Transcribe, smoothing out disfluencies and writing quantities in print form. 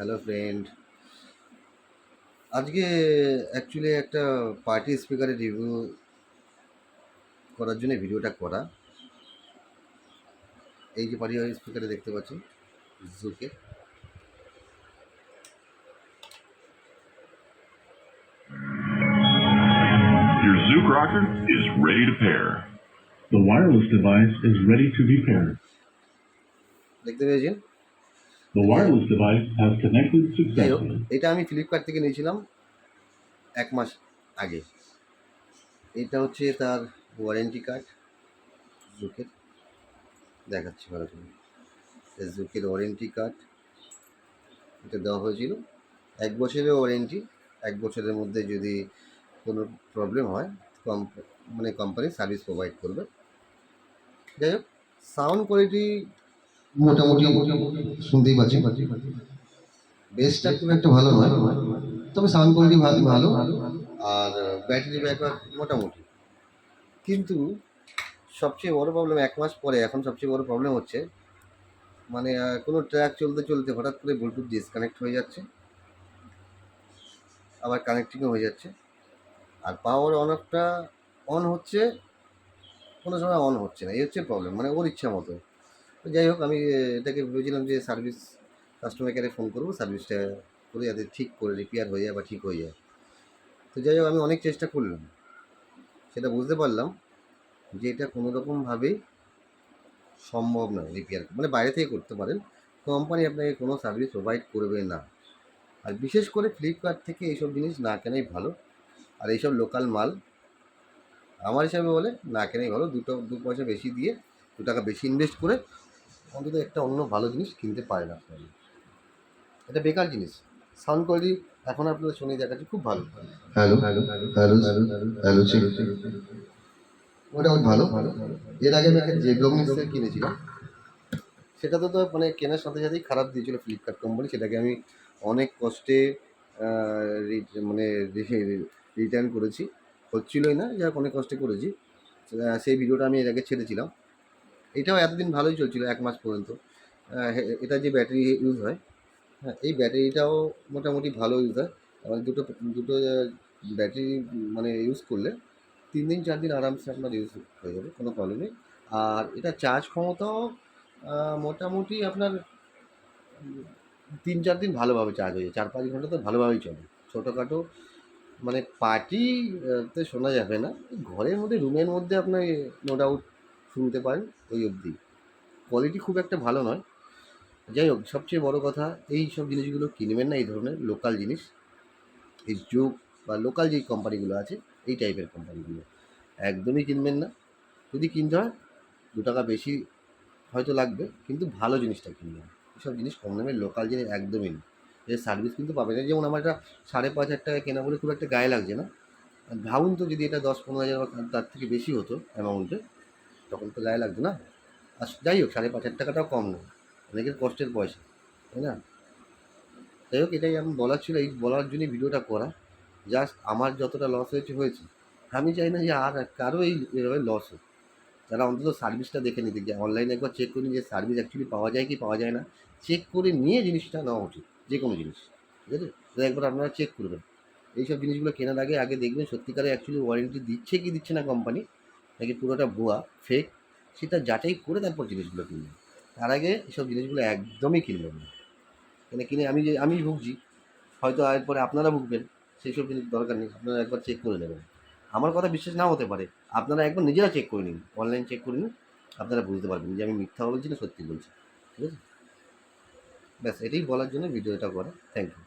Hello friend, আজকে actually একটা party স্পিকারের রিভিউ করার জন্য ভিডিওটা করা। এই যে পার্টি স্পিকারে দেখতে পাচ্ছেন জুকে, Your Zook rocker is ready to pair. The wireless device is ready to be paired. দেখতে পেয়েছেন। The wireless device has connected যাই হোক, successfully. এটা আমি ফ্লিপকার্ট থেকে নিয়েছিলাম 1 মাস আগে। এটা হচ্ছে তার ওয়ারেন্টি কার্ড জুকের, দেখাচ্ছি ভালো করে। জুকের ওয়ারেন্টি কার্ড এটা দেওয়া হয়েছিল 1 বছরের ওয়ারেন্টি। 1 বছরের মধ্যে যদি কোনো প্রবলেম হয় কোম্পানি সার্ভিস প্রোভাইড করবে। যাই হোক, সাউন্ড কোয়ালিটি মোটামুটি শুনতেই পাচ্ছি, বেসটা খুব একটা ভালো নয়, তবে সাউন্ড কোয়ালিটি ভালো আর ব্যাটারি ব্যাকআপ মোটামুটি। কিন্তু সবচেয়ে বড় প্রবলেম 1 মাস পরে এখন সবচেয়ে বড় প্রবলেম হচ্ছে মানে কোনো ট্র্যাক চলতে চলতে হঠাৎ করে ব্লুটুথ ডিসকানেক্ট হয়ে যাচ্ছে, আবার কানেক্টিংও হয়ে যাচ্ছে। আর পাওয়ার অন অফটা অন হচ্ছে, কোনো সময় অন হচ্ছে না, এই হচ্ছে প্রবলেম, মানে ওর ইচ্ছা মতো। যাই হোক, আমি এটাকে ভেবেছিলাম যে সার্ভিস কাস্টমার কেয়ারে ফোন করবো, সার্ভিসটা করে যাতে ঠিক করে রিপেয়ার হয়ে যায় বা ঠিক হয়ে যায়। তো যাই হোক, আমি অনেক চেষ্টা করলাম, সেটা বুঝতে পারলাম যে এটা কোনো রকমভাবেই সম্ভব নয় রিপেয়ার, মানে বাইরে থেকে করতে পারেন, কোম্পানি আপনাকে কোনো সার্ভিস প্রোভাইড করবে না। আর বিশেষ করে ফ্লিপকার্ট থেকে এইসব জিনিস না কেনাই ভালো। আর এইসব লোকাল মাল আমার হিসাবে বলে না কেনাই ভালো। দু পয়সা বেশি দিয়ে 2 টাকা বেশি ইনভেস্ট করে অন্তত একটা অন্য ভালো জিনিস কিনতে পারেন আপনারা। এটা বেকার জিনিস। সাউন্ড কোয়ালিটি এখন আপনারা শুনে দেখাচ্ছি খুব ভালো। Hello hello hello hello check, মোটামুটি ভালো। এর আগে আমি একটা জেব্রোনিক্সের কিনেছিলাম, সেটা তো মানে কেনার সাথে সাথেই খারাপ দিয়েছিল ফ্লিপকার্ট কোম্পানি। সেটাকে আমি অনেক কষ্টে মানে রিটার্ন করেছি, হচ্ছিলোই না, যাই হোক অনেক কষ্টে করেছি। সেই ভিডিওটা আমি এর আগে ছেড়েছিলাম। এটাও এতদিন ভালোই চলছিল 1 মাস পর্যন্ত। এটা যে ব্যাটারি ইউজ হয়, হ্যাঁ, এই ব্যাটারিটাও মোটামুটি ভালো ইউজ হয়। মানে দুটো দুটো ব্যাটারি মানে ইউজ করলে 3 দিন 4 দিন আরামসে আপনার ইউজ হয়ে যাবে, কোনো প্রবলেম নেই। আর এটা চার্জ ক্ষমতাও মোটামুটি আপনার 3-4 দিন ভালোভাবে চার্জ হয়ে যায়, 4-5 ঘন্টা তো ভালোভাবেই চলে। ছোটোখাটো মানে পার্টি তে শোনা যাবে না, ঘরের মধ্যে রুমের মধ্যে আপনার নো ডাউট শুনতে পারেন, ওই অবধি। কোয়ালিটি খুব একটা ভালো নয়। যাই হোক, সবচেয়ে বড় কথা, এই সব জিনিসগুলো কিনবেন না, এই ধরনের লোকাল জিনিস, এই জুক বা লোকাল যেই কোম্পানিগুলো আছে এই টাইপের কোম্পানিগুলো একদমই কিনবেন না। যদি কিনতে হয় 2 টাকা বেশি হয়তো লাগবে, কিন্তু ভালো জিনিসটা কিনবেন। এসব জিনিস কম দামের লোকাল জিনিস একদমই না, এর সার্ভিস কিন্তু পাবেন না। যেমন আমার এটা 5,500 টাকা কেনা বলে খুব একটা গায়ে লাগছে না। আর ভাবুন তো, যদি এটা 10-15 হাজার বা তার থেকে বেশি হতো অ্যামাউন্টে, তখন তো গায়ে লাগতো না। আর যাই হোক, 5,500 টাকাটাও কম নয়, অনেকের কষ্টের পয়সা, তাই না? যাই হোক, এটাই আমি বলার ছিল, এই বলার জন্যই ভিডিওটা করা। জাস্ট আমার যতটা লস হয়েছে, আমি চাই না যে আর কারো এভাবে লস হোক। তারা অন্তত সার্ভিসটা দেখে নিতে, যে অনলাইনে একবার চেক করে নিন যে সার্ভিস অ্যাকচুয়ালি পাওয়া যায় কি পাওয়া যায় না, চেক করে নিয়ে জিনিসটা নেওয়া উচিত, যে কোনো জিনিস। ঠিক আছে, তাহলে একবার আপনারা চেক করবেন এইসব জিনিসগুলো কেনার আগে। আগে দেখবেন সত্যিকারে অ্যাকচুয়ালি ওয়ারেন্টি দিচ্ছে কি দিচ্ছে না কোম্পানি, নাকি পুরোটা ভুয়া ফেক, সেটা যাচাই করে তারপর জিনিসগুলো কিনবেন। তার আগে এসব জিনিসগুলো একদমই কিনবেন না। কিনে আমি ভুগছি, হয়তো এরপরে আপনারা ভুগবেন, সেই সব জিনিস দরকার নেই। আপনারা একবার চেক করে নেবেন। আমার কথা বিশ্বাস নাও হতে পারে, আপনারা একবার নিজেরা চেক করে নিন, অনলাইন চেক করে নিন, আপনারা বুঝতে পারবেন যে আমি মিথ্যা বলছি না সত্যি বলছি। ঠিক আছে, ব্যাস এটাই বলার জন্য ভিডিওটা করা। Thank you.